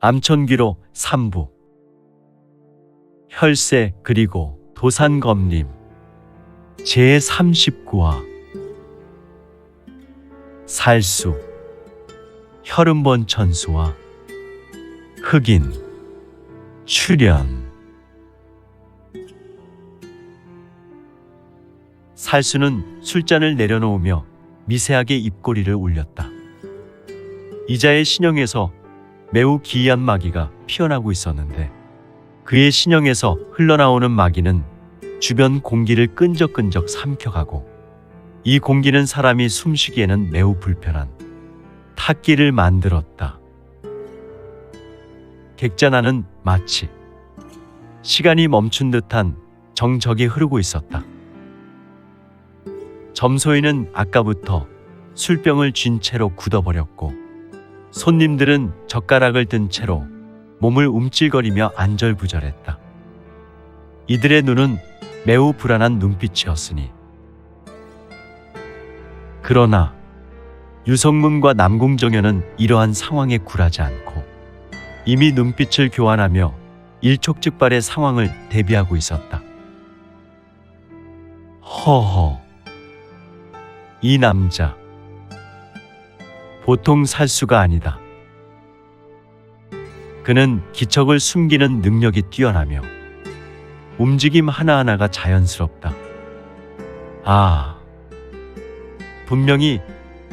암천귀로 3부 혈세 그리고 도산검림 제39화 살수 혈음본 천수와 흑인 출연. 살수는 술잔을 내려놓으며 미세하게 입꼬리를 울렸다. 이자의 신형에서 매우 기이한 마기가 피어나고 있었는데 그의 신형에서 흘러나오는 마기는 주변 공기를 끈적끈적 삼켜가고 이 공기는 사람이 숨쉬기에는 매우 불편한 탁기를 만들었다. 객잔안은 마치 시간이 멈춘 듯한 정적이 흐르고 있었다. 점소인은 아까부터 술병을 쥔 채로 굳어버렸고 손님들은 젓가락을 든 채로 몸을 움찔거리며 안절부절했다. 이들의 눈은 매우 불안한 눈빛이었으니. 그러나 유성문과 남궁정연은 이러한 상황에 굴하지 않고 이미 눈빛을 교환하며 일촉즉발의 상황을 대비하고 있었다. 허허, 이 남자 보통 살수가 아니다. 그는 기척을 숨기는 능력이 뛰어나며 움직임 하나하나가 자연스럽다. 아, 분명히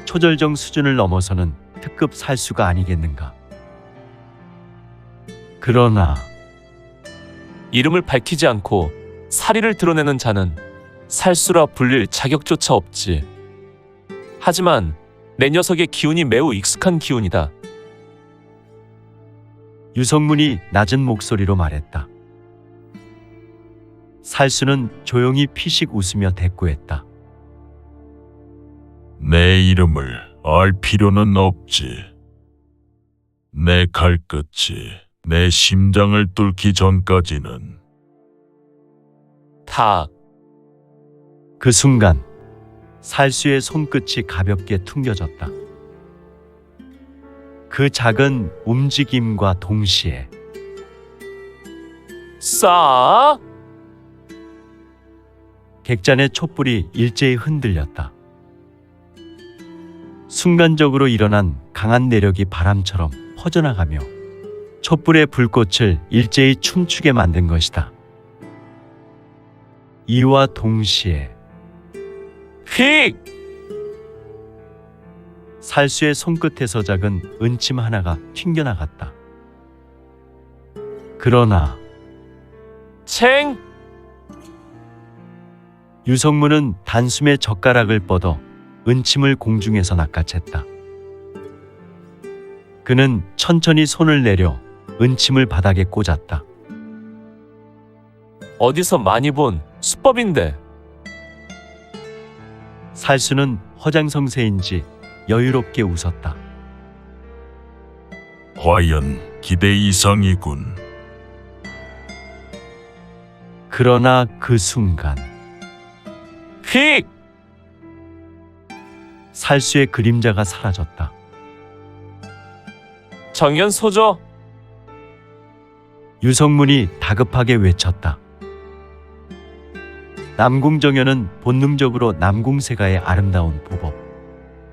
초절정 수준을 넘어서는 특급 살수가 아니겠는가. 그러나 이름을 밝히지 않고 사리를 드러내는 자는 살수라 불릴 자격조차 없지. 하지만 내 녀석의 기운이 매우 익숙한 기운이다. 유성문이 낮은 목소리로 말했다. 살수는 조용히 피식 웃으며 대꾸했다. 내 이름을 알 필요는 없지. 내 칼끝이 내 심장을 뚫기 전까지는. 다. 그 순간 살수의 손끝이 가볍게 퉁겨졌다. 그 작은 움직임과 동시에 싸! 객잔의 촛불이 일제히 흔들렸다. 순간적으로 일어난 강한 내력이 바람처럼 퍼져나가며 촛불의 불꽃을 일제히 춤추게 만든 것이다. 이와 동시에 휙! 살수의 손끝에서 작은 은침 하나가 튕겨나갔다. 그러나 챙! 유성문은 단숨에 젓가락을 뻗어 은침을 공중에서 낚아챘다. 그는 천천히 손을 내려 은침을 바닥에 꽂았다. 어디서 많이 본 수법인데. 살수는 허장성세인지 여유롭게 웃었다. 과연 기대 이상이군. 그러나 그 순간 휙! 살수의 그림자가 사라졌다. 정연 소조. 유성문이 다급하게 외쳤다. 남궁정연은 본능적으로 남궁세가의 아름다운 보법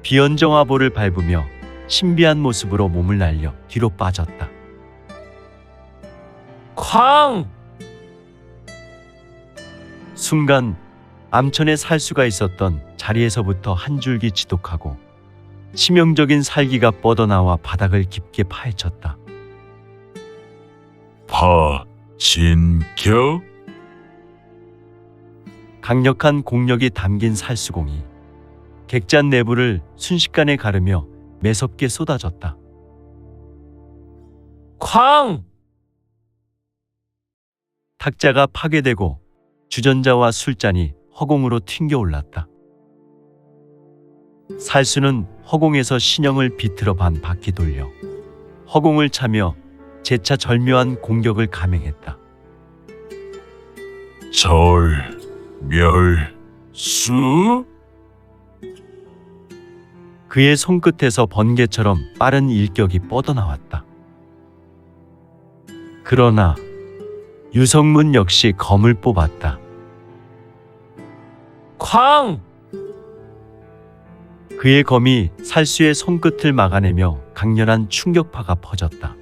비연정화보를 밟으며 신비한 모습으로 몸을 날려 뒤로 빠졌다. 쾅! 순간 암천의 살수가 있었던 자리에서부터 한 줄기 지독하고 치명적인 살기가 뻗어나와 바닥을 깊게 파헤쳤다. 진겨? 강력한 공력이 담긴 살수공이 객잔 내부를 순식간에 가르며 매섭게 쏟아졌다. 쾅! 탁자가 파괴되고 주전자와 술잔이 허공으로 튕겨 올랐다. 살수는 허공에서 신형을 비틀어 반 바퀴 돌려 허공을 차며 재차 절묘한 공격을 감행했다. 수? 그의 손끝에서 번개처럼 빠른 일격이 뻗어나왔다. 그러나 유성문 역시 검을 뽑았다. 쾅! 그의 검이 살수의 손끝을 막아내며 강렬한 충격파가 퍼졌다.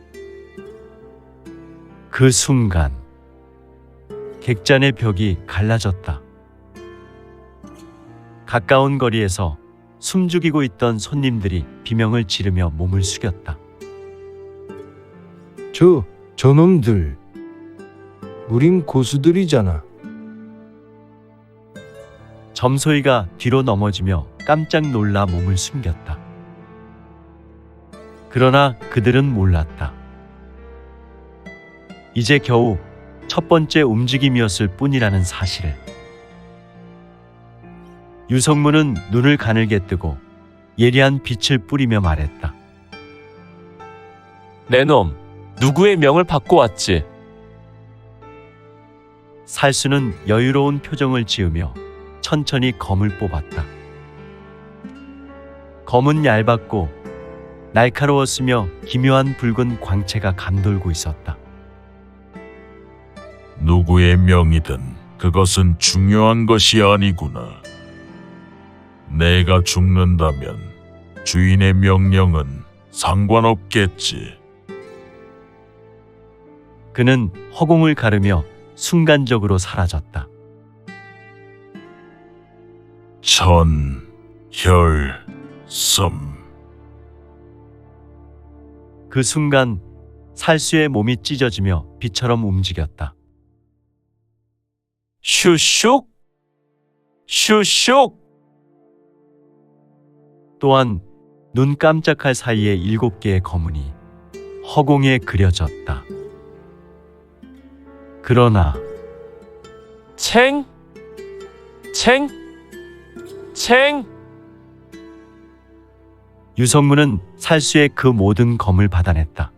그 순간 객잔의 벽이 갈라졌다. 가까운 거리에서 숨죽이고 있던 손님들이 비명을 지르며 몸을 숙였다. 저놈들 우린 고수들이잖아. 점소이가 뒤로 넘어지며 깜짝 놀라 몸을 숨겼다. 그러나 그들은 몰랐다. 이제 겨우 첫 번째 움직임이었을 뿐이라는 사실을. 유성문은 눈을 가늘게 뜨고 예리한 빛을 뿌리며 말했다. 내 놈, 누구의 명을 받고 왔지? 살수는 여유로운 표정을 지으며 천천히 검을 뽑았다. 검은 얇았고 날카로웠으며 기묘한 붉은 광채가 감돌고 있었다. 누구의 명이든 그것은 중요한 것이 아니구나. 내가 죽는다면 주인의 명령은 상관없겠지. 그는 허공을 가르며 순간적으로 사라졌다. 천혈섬. 그 순간 살수의 몸이 찢어지며 비처럼 움직였다. 슈슉! 슈슉! 또한 눈 깜짝할 사이에 7개의 검문이 허공에 그려졌다. 그러나 챙! 챙! 챙! 유성문은 살수의 그 모든 검을 받아냈다.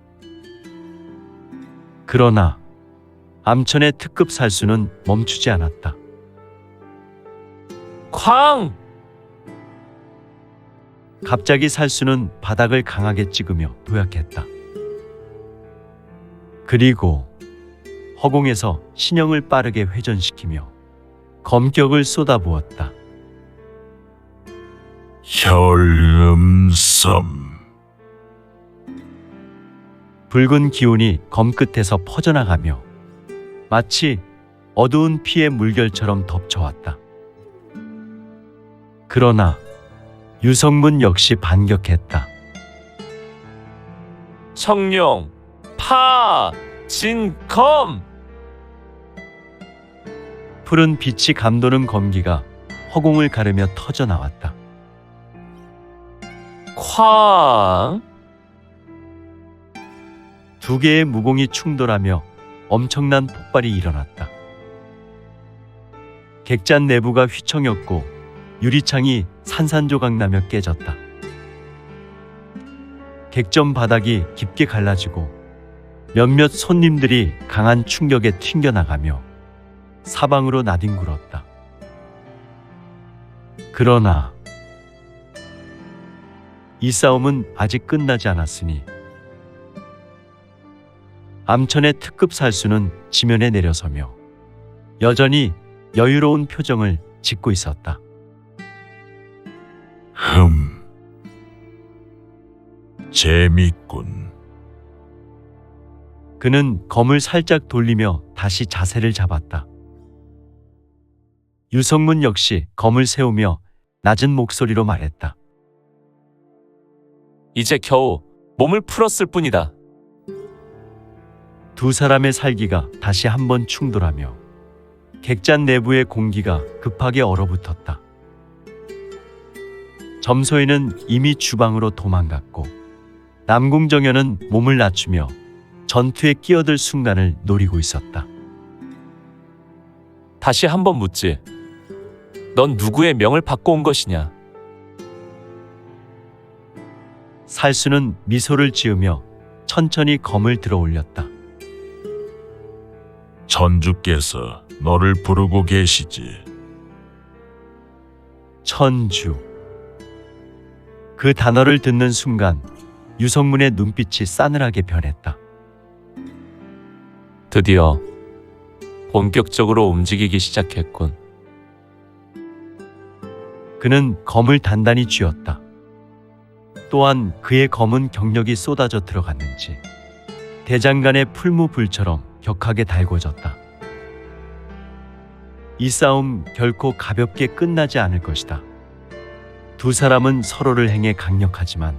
그러나 암천의 특급 살수는 멈추지 않았다. 쾅! 갑자기 살수는 바닥을 강하게 찍으며 도약했다. 그리고 허공에서 신형을 빠르게 회전시키며 검격을 쏟아부었다. 혈음섬. 붉은 기운이 검 끝에서 퍼져나가며 마치 어두운 피의 물결처럼 덮쳐왔다. 그러나 유성문 역시 반격했다. 청룡! 파! 진검! 푸른 빛이 감도는 검기가 허공을 가르며 터져나왔다. 쾅! 2개의 무공이 충돌하며 엄청난 폭발이 일어났다. 객잔 내부가 휘청였고 유리창이 산산조각나며 깨졌다. 객점 바닥이 깊게 갈라지고 몇몇 손님들이 강한 충격에 튕겨나가며 사방으로 나뒹굴었다. 그러나 이 싸움은 아직 끝나지 않았으니 암천의 특급 살수는 지면에 내려서며 여전히 여유로운 표정을 짓고 있었다. 재밌군. 그는 검을 살짝 돌리며 다시 자세를 잡았다. 유성문 역시 검을 세우며 낮은 목소리로 말했다. 이제 겨우 몸을 풀었을 뿐이다. 2 사람의 살기가 다시 한번 충돌하며 객잔 내부의 공기가 급하게 얼어붙었다. 점소이는 이미 주방으로 도망갔고 남궁정연은 몸을 낮추며 전투에 끼어들 순간을 노리고 있었다. 다시 한번 묻지. 넌 누구의 명을 받고 온 것이냐? 살수는 미소를 지으며 천천히 검을 들어 올렸다. 천주께서 너를 부르고 계시지. 천주. 그 단어를 듣는 순간 유성문의 눈빛이 싸늘하게 변했다. 드디어 본격적으로 움직이기 시작했군. 그는 검을 단단히 쥐었다. 또한 그의 검은 경력이 쏟아져 들어갔는지 대장간의 풀무불처럼 격하게 달궈졌다. 이 싸움 결코 가볍게 끝나지 않을 것이다. 두 사람은 서로를 향해 강력하지만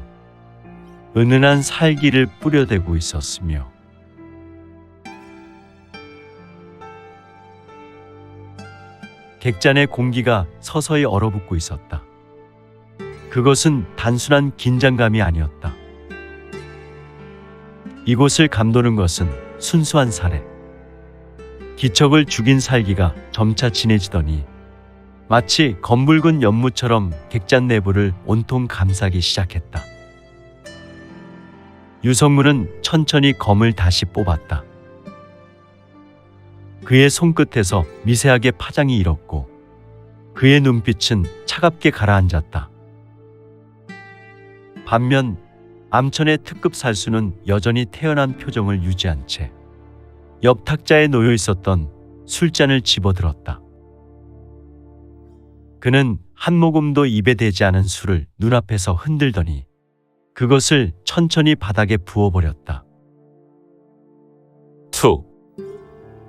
은은한 살기를 뿌려대고 있었으며 객잔의 공기가 서서히 얼어붙고 있었다. 그것은 단순한 긴장감이 아니었다. 이곳을 감도는 것은 순수한 살해. 기척을 죽인 살기가 점차 진해지더니 마치 검붉은 연무처럼 객잔 내부를 온통 감싸기 시작했다. 유성문은 천천히 검을 다시 뽑았다. 그의 손끝에서 미세하게 파장이 일었고 그의 눈빛은 차갑게 가라앉았다. 반면 암천의 특급 살수는 여전히 태연한 표정을 유지한 채 옆 탁자에 놓여 있었던 술잔을 집어들었다. 그는 한 모금도 입에 대지 않은 술을 눈앞에서 흔들더니 그것을 천천히 바닥에 부어버렸다. 툭!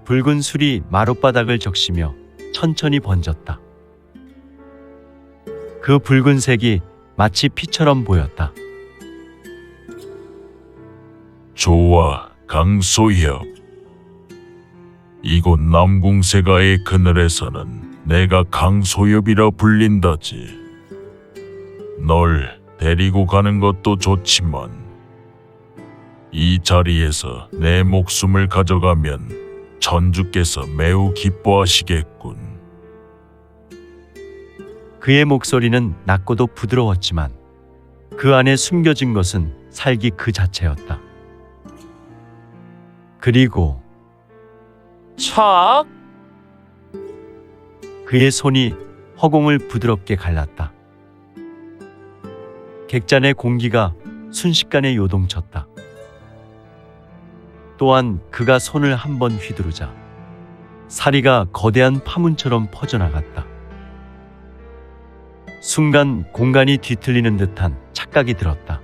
붉은 술이 마룻바닥을 적시며 천천히 번졌다. 그 붉은색이 마치 피처럼 보였다. 좋아, 강소엽. 이곳 남궁세가의 그늘에서는 내가 강소엽이라 불린다지. 널 데리고 가는 것도 좋지만 이 자리에서 내 목숨을 가져가면 천주께서 매우 기뻐하시겠군. 그의 목소리는 낮고도 부드러웠지만 그 안에 숨겨진 것은 살기 그 자체였다. 그리고 착! 그의 손이 허공을 부드럽게 갈랐다. 객잔의 공기가 순식간에 요동쳤다. 또한 그가 손을 한 번 휘두르자 사리가 거대한 파문처럼 퍼져나갔다. 순간 공간이 뒤틀리는 듯한 착각이 들었다.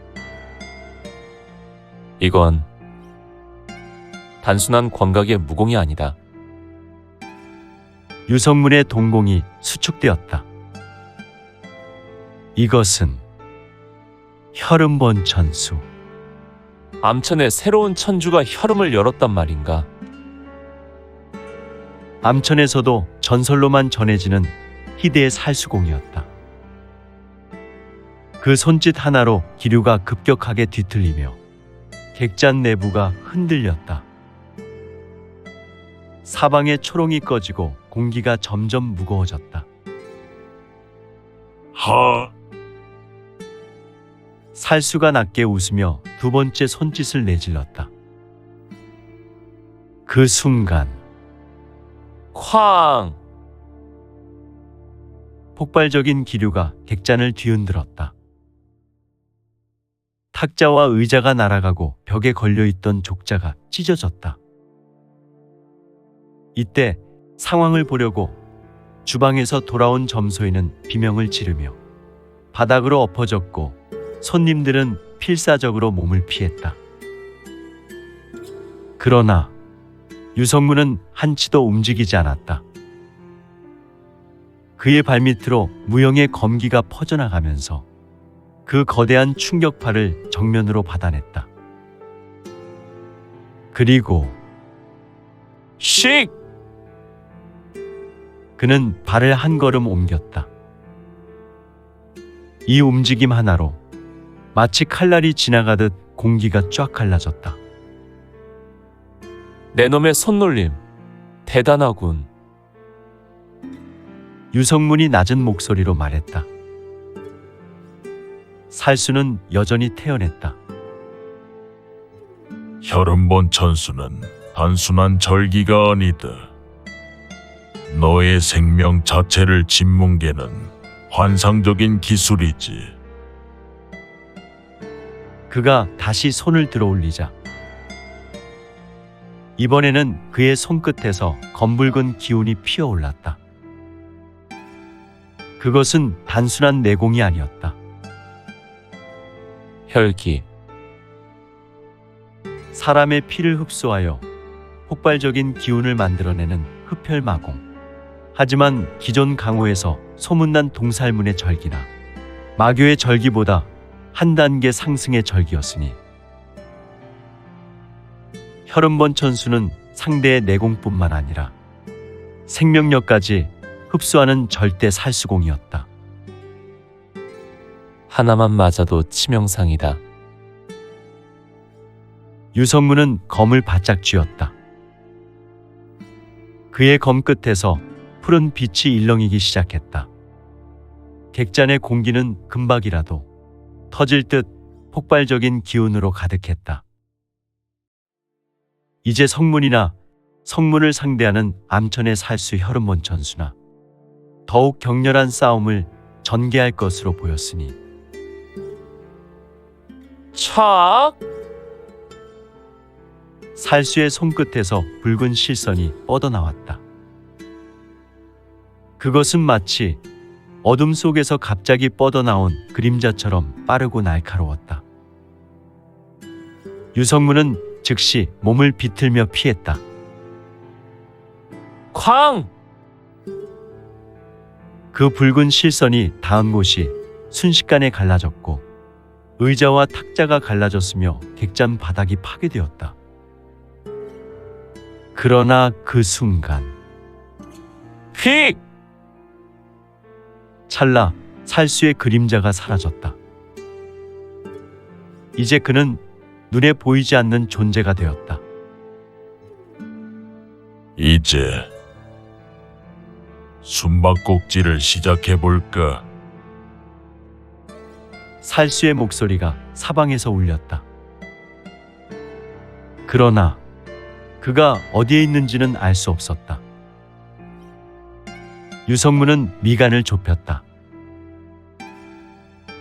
이건 단순한 광각의 무공이 아니다. 유성문의 동공이 수축되었다. 이것은 혈음본 천수. 암천에 새로운 천주가 혈음을 열었단 말인가? 암천에서도 전설로만 전해지는 희대의 살수공이었다. 그 손짓 하나로 기류가 급격하게 뒤틀리며 객잔 내부가 흔들렸다. 사방에 초롱이 꺼지고 공기가 점점 무거워졌다. 하, 살수가 낮게 웃으며 두 번째 손짓을 내질렀다. 그 순간 쾅! 폭발적인 기류가 객잔을 뒤흔들었다. 탁자와 의자가 날아가고 벽에 걸려있던 족자가 찢어졌다. 이때 상황을 보려고 주방에서 돌아온 점소이는 비명을 지르며 바닥으로 엎어졌고 손님들은 필사적으로 몸을 피했다. 그러나 유성문은 한치도 움직이지 않았다. 그의 발밑으로 무형의 검기가 퍼져나가면서 그 거대한 충격파를 정면으로 받아냈다. 그리고 씩! 그는 발을 한 걸음 옮겼다. 이 움직임 하나로 마치 칼날이 지나가듯 공기가 쫙 갈라졌다. 내 놈의 손놀림 대단하군. 유성문이 낮은 목소리로 말했다. 살수는 여전히 태연했다. 혈음본 천수는 단순한 절기가 아니다. 너의 생명 자체를 짓뭉개는 환상적인 기술이지. 그가 다시 손을 들어 올리자 이번에는 그의 손끝에서 검붉은 기운이 피어올랐다. 그것은 단순한 내공이 아니었다. 혈기. 사람의 피를 흡수하여 폭발적인 기운을 만들어내는 흡혈마공. 하지만 기존 강호에서 소문난 동살문의 절기나 마교의 절기보다 한 단계 상승의 절기였으니 혈흔본 천수는 상대의 내공뿐만 아니라 생명력까지 흡수하는 절대 살수공이었다. 하나만 맞아도 치명상이다. 유성문은 검을 바짝 쥐었다. 그의 검 끝에서 푸른 빛이 일렁이기 시작했다. 객잔의 공기는 금박이라도 터질 듯 폭발적인 기운으로 가득했다. 이제 성문이나 성문을 상대하는 암천의 살수 혈흔본 천수나 더욱 격렬한 싸움을 전개할 것으로 보였으니 촥! 살수의 손끝에서 붉은 실선이 뻗어나왔다. 그것은 마치 어둠 속에서 갑자기 뻗어나온 그림자처럼 빠르고 날카로웠다. 유성문은 즉시 몸을 비틀며 피했다. 쾅! 그 붉은 실선이 닿은 곳이 순식간에 갈라졌고 의자와 탁자가 갈라졌으며 객잔 바닥이 파괴되었다. 그러나 그 순간 휙! 찰나 살수의 그림자가 사라졌다. 이제 그는 눈에 보이지 않는 존재가 되었다. 이제 숨바꼭질을 시작해볼까? 살수의 목소리가 사방에서 울렸다. 그러나 그가 어디에 있는지는 알 수 없었다. 유성문은 미간을 좁혔다.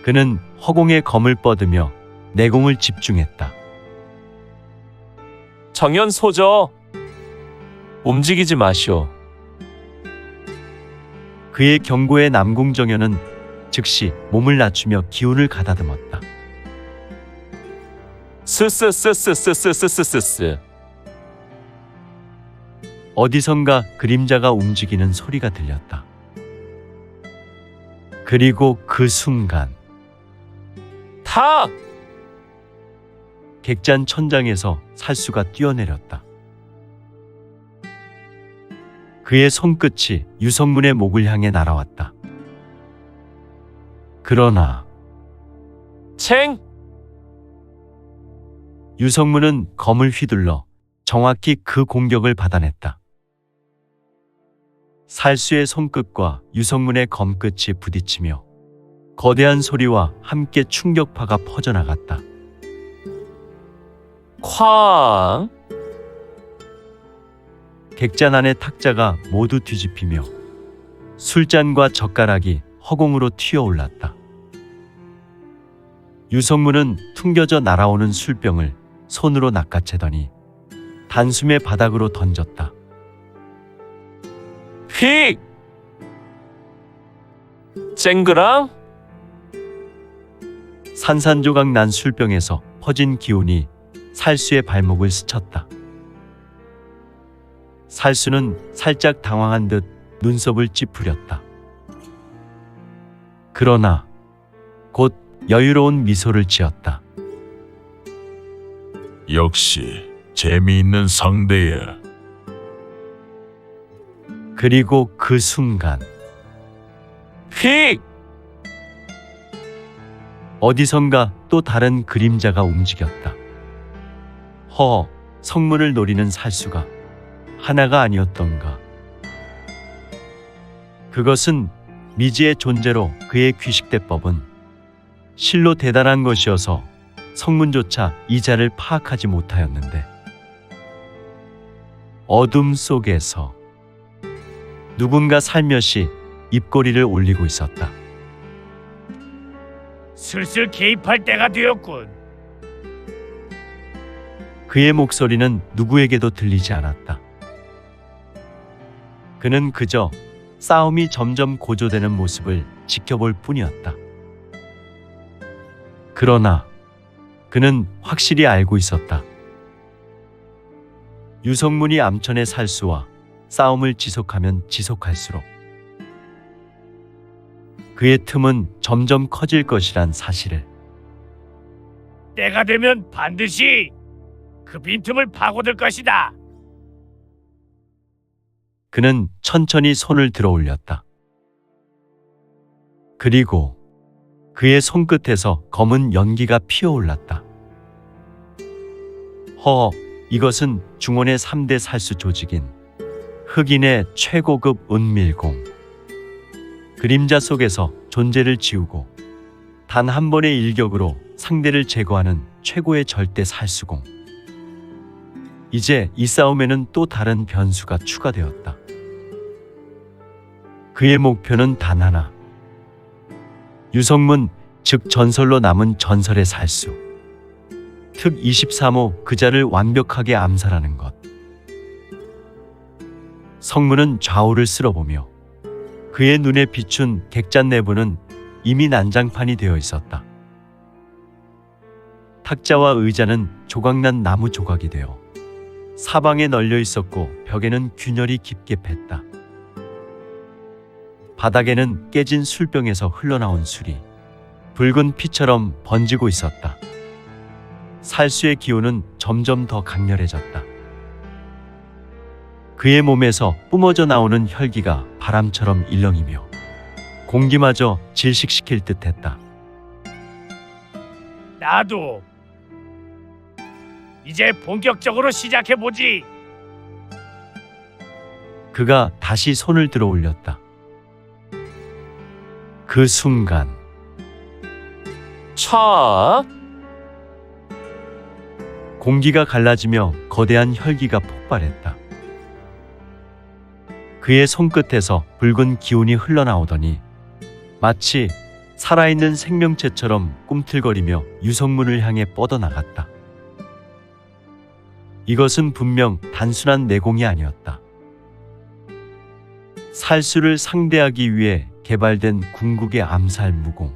그는 허공에 검을 뻗으며 내공을 집중했다. 정연소저! 움직이지 마시오. 그의 경고에 남궁정연은 즉시 몸을 낮추며 기운을 가다듬었다. 스스스스스스스스스. 어디선가 그림자가 움직이는 소리가 들렸다. 그리고 그 순간 탁! 객잔 천장에서 살수가 뛰어내렸다. 그의 손끝이 유성문의 목을 향해 날아왔다. 그러나 챙! 유성문은 검을 휘둘러 정확히 그 공격을 받아냈다. 살수의 손끝과 유성문의 검끝이 부딪히며 거대한 소리와 함께 충격파가 퍼져나갔다. 쾅! 객잔 안의 탁자가 모두 뒤집히며 술잔과 젓가락이 허공으로 튀어올랐다. 유성문은 퉁겨져 날아오는 술병을 손으로 낚아채더니 단숨에 바닥으로 던졌다. 휙! 쨍그랑? 산산조각 난 술병에서 퍼진 기운이 살수의 발목을 스쳤다. 살수는 살짝 당황한 듯 눈썹을 찌푸렸다. 그러나 곧 여유로운 미소를 지었다. 역시 재미있는 상대야. 그리고 그 순간 휙! 어디선가 또 다른 그림자가 움직였다. 성문을 노리는 살수가 하나가 아니었던가. 그것은 미지의 존재로 그의 귀식대법은 실로 대단한 것이어서 성문조차 이자를 파악하지 못하였는데 어둠 속에서 누군가 살며시 입꼬리를 올리고 있었다. 슬슬 개입할 때가 되었군. 그의 목소리는 누구에게도 들리지 않았다. 그는 그저 싸움이 점점 고조되는 모습을 지켜볼 뿐이었다. 그러나 그는 확실히 알고 있었다. 유성문이 암천의 살수와 싸움을 지속하면 지속할수록 그의 틈은 점점 커질 것이란 사실을. 때가 되면 반드시 그 빈틈을 파고들 것이다. 그는 천천히 손을 들어 올렸다. 그리고 그의 손끝에서 검은 연기가 피어올랐다. 이것은 중원의 3대 살수 조직인 흑인의 최고급 은밀공. 그림자 속에서 존재를 지우고 단 한 번의 일격으로 상대를 제거하는 최고의 절대 살수공. 이제 이 싸움에는 또 다른 변수가 추가되었다. 그의 목표는 단 하나. 유성문, 즉 전설로 남은 전설의 살수. 특 23호 그자를 완벽하게 암살하는 것. 성문은 좌우를 쓸어보며 그의 눈에 비춘 객잔 내부는 이미 난장판이 되어 있었다. 탁자와 의자는 조각난 나무 조각이 되어 사방에 널려 있었고 벽에는 균열이 깊게 팼다. 바닥에는 깨진 술병에서 흘러나온 술이 붉은 피처럼 번지고 있었다. 살수의 기운은 점점 더 강렬해졌다. 그의 몸에서 뿜어져 나오는 혈기가 바람처럼 일렁이며 공기마저 질식시킬 듯했다. 나도 이제 본격적으로 시작해보지. 그가 다시 손을 들어 올렸다. 그 순간 차! 공기가 갈라지며 거대한 혈기가 폭발했다. 그의 손끝에서 붉은 기운이 흘러나오더니 마치 살아있는 생명체처럼 꿈틀거리며 유성문을 향해 뻗어나갔다. 이것은 분명 단순한 내공이 아니었다. 살수를 상대하기 위해 개발된 궁극의 암살 무공.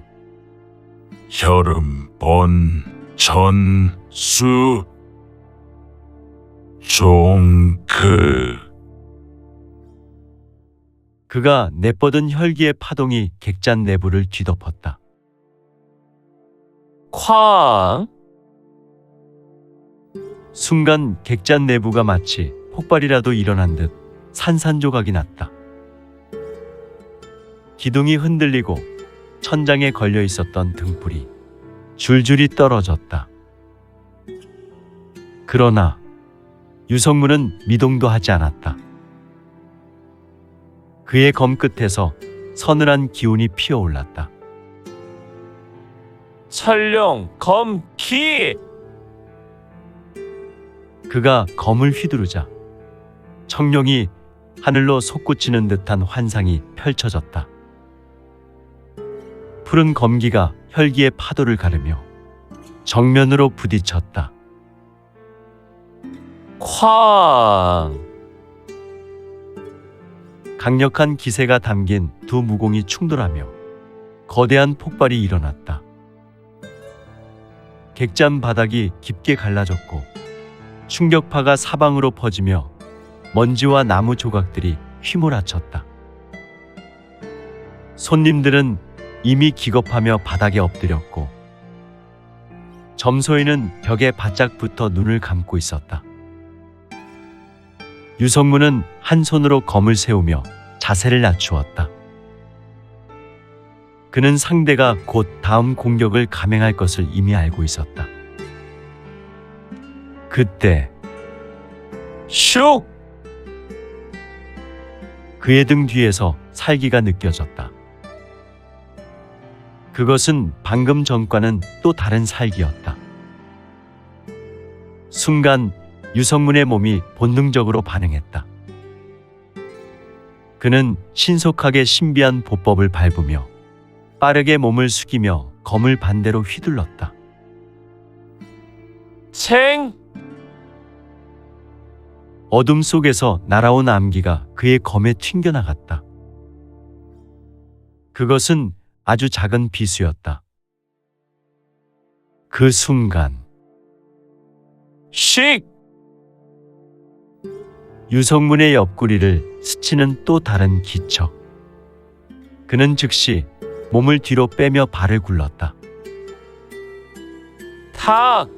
혈음, 번, 전, 수, 종크. 그가 내뻗은 혈기의 파동이 객잔 내부를 뒤덮었다. 쾅! 순간 객잔 내부가 마치 폭발이라도 일어난 듯 산산조각이 났다. 기둥이 흔들리고 천장에 걸려 있었던 등불이 줄줄이 떨어졌다. 그러나 유성문은 미동도 하지 않았다. 그의 검끝에서 서늘한 기운이 피어올랐다. 철룡 검기! 그가 검을 휘두르자 청룡이 하늘로 솟구치는 듯한 환상이 펼쳐졌다. 푸른 검기가 혈기의 파도를 가르며 정면으로 부딪혔다. 쾅! 강력한 기세가 담긴 두 무공이 충돌하며 거대한 폭발이 일어났다. 객잔 바닥이 깊게 갈라졌고 충격파가 사방으로 퍼지며 먼지와 나무 조각들이 휘몰아쳤다. 손님들은 이미 기겁하며 바닥에 엎드렸고 점소인은 벽에 바짝 붙어 눈을 감고 있었다. 유성문은 한 손으로 검을 세우며 자세를 낮추었다. 그는 상대가 곧 다음 공격을 감행할 것을 이미 알고 있었다. 그때 슉! 그의 등 뒤에서 살기가 느껴졌다. 그것은 방금 전과는 또 다른 살기였다. 순간 유성문의 몸이 본능적으로 반응했다. 그는 신속하게 신비한 보법을 밟으며 빠르게 몸을 숙이며 검을 반대로 휘둘렀다. 챙! 어둠 속에서 날아온 암기가 그의 검에 튕겨나갔다. 그것은 아주 작은 비수였다. 그 순간 씩! 유성문의 옆구리를 스치는 또 다른 기척. 그는 즉시 몸을 뒤로 빼며 발을 굴렀다. 탁!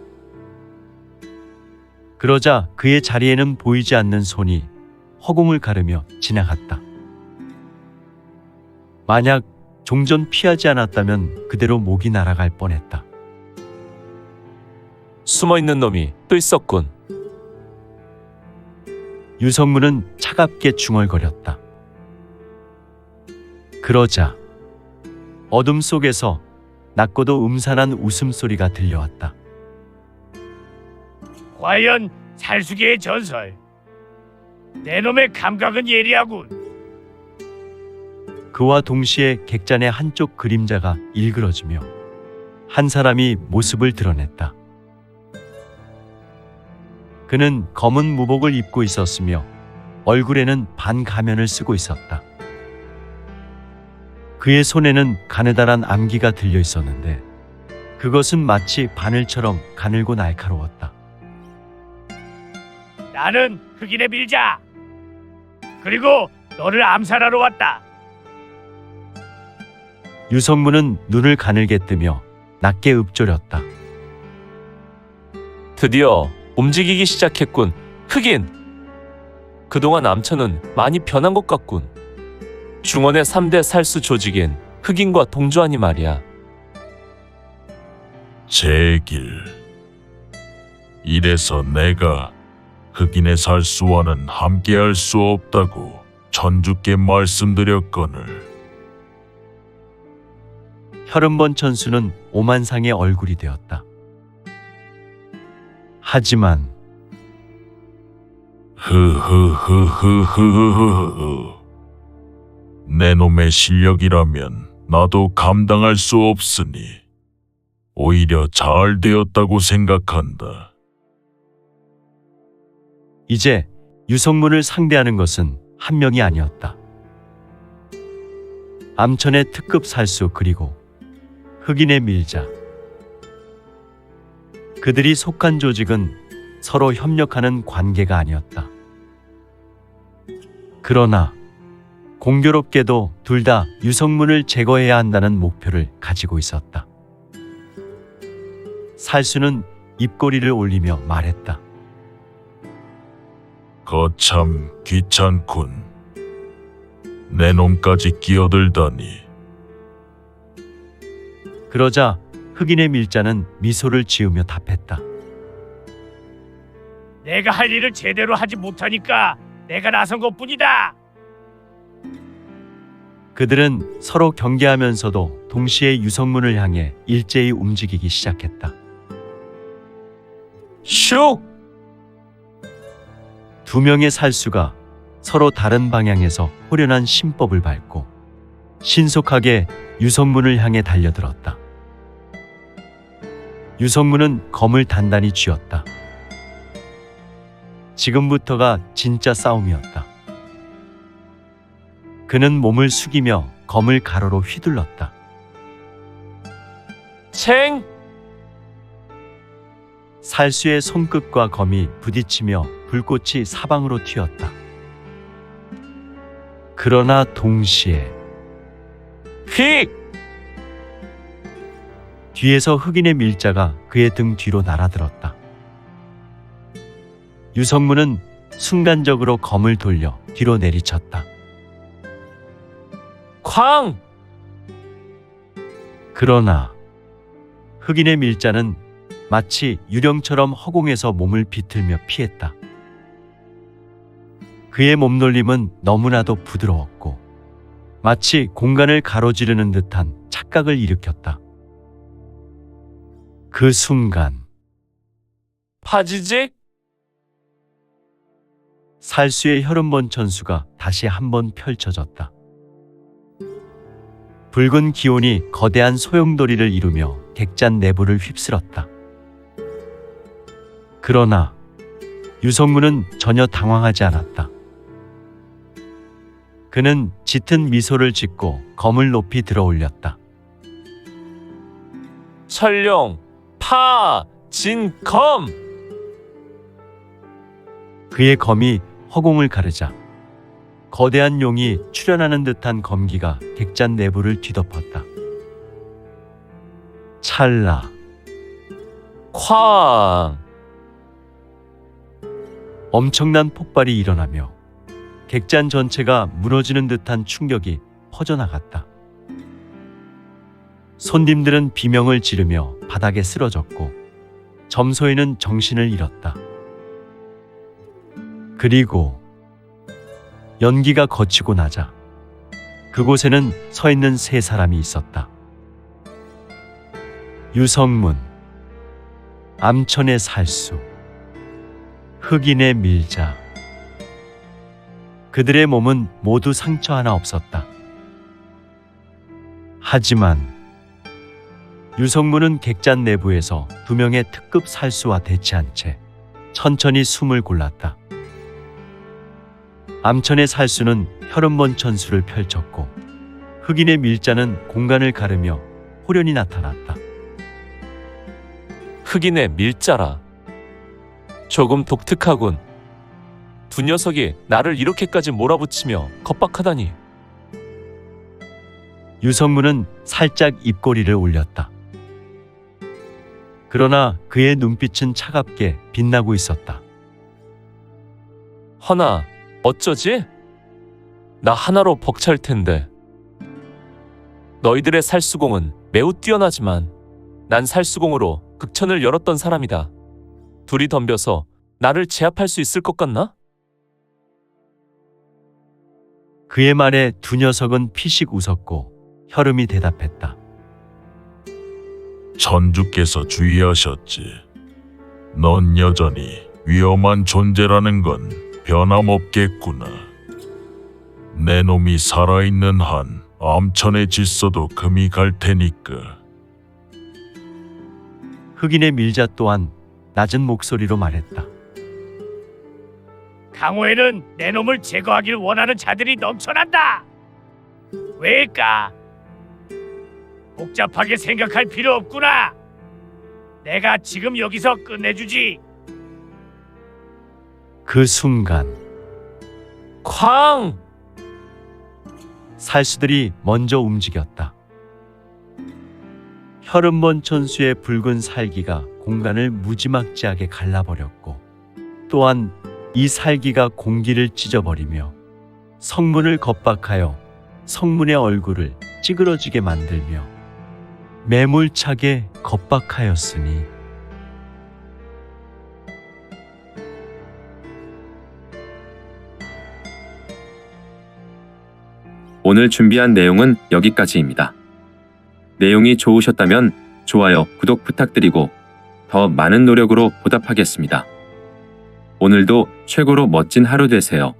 그러자 그의 자리에는 보이지 않는 손이 허공을 가르며 지나갔다. 만약 종전 피하지 않았다면 그대로 목이 날아갈 뻔했다. 숨어있는 놈이 또 있었군. 유성문은 차갑게 중얼거렸다. 그러자 어둠 속에서 낮고도 음산한 웃음소리가 들려왔다. 과연 살수계의 전설. 내 놈의 감각은 예리하군. 그와 동시에 객잔의 한쪽 그림자가 일그러지며 한 사람이 모습을 드러냈다. 그는 검은 무복을 입고 있었으며 얼굴에는 반가면을 쓰고 있었다. 그의 손에는 가느다란 암기가 들려 있었는데 그것은 마치 바늘처럼 가늘고 날카로웠다. 나는 흑인의 밀자. 그리고 너를 암살하러 왔다. 유성문은 눈을 가늘게 뜨며 낮게 읊조렸다. 드디어 움직이기 시작했군. 흑인! 그동안 암천은 많이 변한 것 같군. 중원의 3대 살수 조직인 흑인과 동조하니 말이야. 제길. 이래서 내가 흑인의 살수와는 함께할 수 없다고 천주께 말씀드렸거늘. 혈흔번 천수는 오만상의 얼굴이 되었다. 하지만 흐흐흐흐흐흐흐. 내 놈의 실력이라면 나도 감당할 수 없으니 오히려 잘 되었다고 생각한다. 이제 유성문을 상대하는 것은 한 명이 아니었다. 암천의 특급 살수 그리고 흑인의 밀자. 그들이 속한 조직은 서로 협력하는 관계가 아니었다. 그러나 공교롭게도 둘 다 유성문을 제거해야 한다는 목표를 가지고 있었다. 살수는 입꼬리를 올리며 말했다. 거참 귀찮군. 내 놈까지 끼어들다니. 그러자 흑인의 밀자는 미소를 지으며 답했다. 내가 할 일을 제대로 하지 못하니까 내가 나선 것뿐이다. 그들은 서로 경계하면서도 동시에 유성문을 향해 일제히 움직이기 시작했다. 슉! 두 명의 살수가 서로 다른 방향에서 호련한 신법을 밟고 신속하게 유성문을 향해 달려들었다. 유성문은 검을 단단히 쥐었다. 지금부터가 진짜 싸움이었다. 그는 몸을 숙이며 검을 가로로 휘둘렀다. 챙! 살수의 손끝과 검이 부딪히며 불꽃이 사방으로 튀었다. 그러나 동시에 휙! 뒤에서 흑인의 밀자가 그의 등 뒤로 날아들었다. 유성문은 순간적으로 검을 돌려 뒤로 내리쳤다. 쾅! 그러나 흑인의 밀자는 마치 유령처럼 허공에서 몸을 비틀며 피했다. 그의 몸놀림은 너무나도 부드러웠고 마치 공간을 가로지르는 듯한 착각을 일으켰다. 그 순간 파지직? 살수의 혈흔번 천수가 다시 한번 펼쳐졌다. 붉은 기온이 거대한 소용돌이를 이루며 객잔 내부를 휩쓸었다. 그러나 유성문은 전혀 당황하지 않았다. 그는 짙은 미소를 짓고 검을 높이 들어 올렸다. 설령 파 진검. 그의 검이 허공을 가르자 거대한 용이 출현하는 듯한 검기가 객잔 내부를 뒤덮었다. 찰나 쾅. 엄청난 폭발이 일어나며 객잔 전체가 무너지는 듯한 충격이 퍼져나갔다. 손님들은 비명을 지르며 바닥에 쓰러졌고 점소에는 정신을 잃었다. 그리고 연기가 거치고 나자 그곳에는 서 있는 세 사람이 있었다. 유성문, 암천의 살수, 흑인의 밀자. 그들의 몸은 모두 상처 하나 없었다. 하지만 유성문은 객잔 내부에서 두 명의 특급 살수와 대치한 채 천천히 숨을 골랐다. 암천의 살수는 혈흔먼 천수를 펼쳤고 흑인의 밀자는 공간을 가르며 호련히 나타났다. 흑인의 밀자라. 조금 독특하군. 두 녀석이 나를 이렇게까지 몰아붙이며 겁박하다니. 유성문은 살짝 입꼬리를 올렸다. 그러나 그의 눈빛은 차갑게 빛나고 있었다. 허나 어쩌지? 나 하나로 벅찰 텐데. 너희들의 살수공은 매우 뛰어나지만 난 살수공으로 극천을 열었던 사람이다. 둘이 덤벼서 나를 제압할 수 있을 것 같나? 그의 말에 두 녀석은 피식 웃었고 혈음이 대답했다. 천주께서 주의하셨지. 넌 여전히 위험한 존재라는 건 변함없겠구나. 내 놈이 살아있는 한 암천의 질서도 금이 갈 테니까. 흑인의 밀자 또한 낮은 목소리로 말했다. 강호에는 내 놈을 제거하길 원하는 자들이 넘쳐난다. 왜일까? 복잡하게 생각할 필요 없구나. 내가 지금 여기서 끝내주지. 그 순간 쾅! 살수들이 먼저 움직였다. 혈흔먼 천수의 붉은 살기가 공간을 무지막지하게 갈라버렸고 또한 이 살기가 공기를 찢어버리며 성문을 겁박하여 성문의 얼굴을 찌그러지게 만들며 매몰차게 겁박하였으니 오늘 준비한 내용은 여기까지입니다. 내용이 좋으셨다면 좋아요, 구독 부탁드리고 더 많은 노력으로 보답하겠습니다. 오늘도 최고로 멋진 하루 되세요.